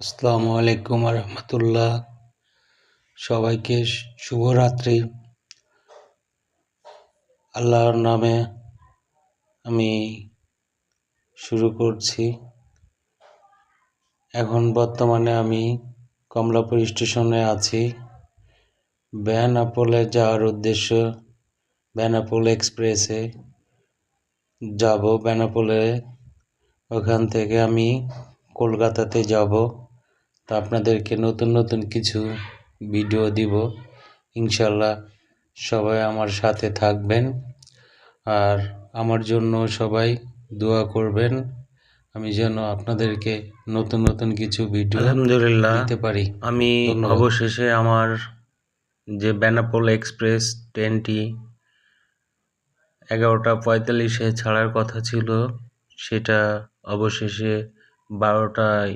আসসালামু আলাইকুম রহমতুল্লাহ। সবাইকে শুভরাত্রি। আল্লাহর নামে আমি শুরু করছি। এখন বর্তমানে আমি কমলাপুর স্টেশনে আছি। বেনাপোলে যাওয়ার উদ্দেশ্য, বেনাপোল এক্সপ্রেসে যাব। বেনাপোলে ওখান থেকে আমি কলকাতাতে যাব। তা আপনাদেরকে নতুন নতুন কিছু ভিডিও দিব ইনশাল্লাহ। সবাই আমার সাথে থাকবেন আর আমার জন্য সবাই দোয়া করবেন, আমি যেন আপনাদেরকে নতুন নতুন কিছু ভিডিও আলহামদুলিল্লাহ দিতে পারি। আমি অবশেষে আমার যে বেনাপোল এক্সপ্রেস ট্রেনটি 11:45 ছাড়ার কথা ছিল, সেটা অবশেষে 12টায়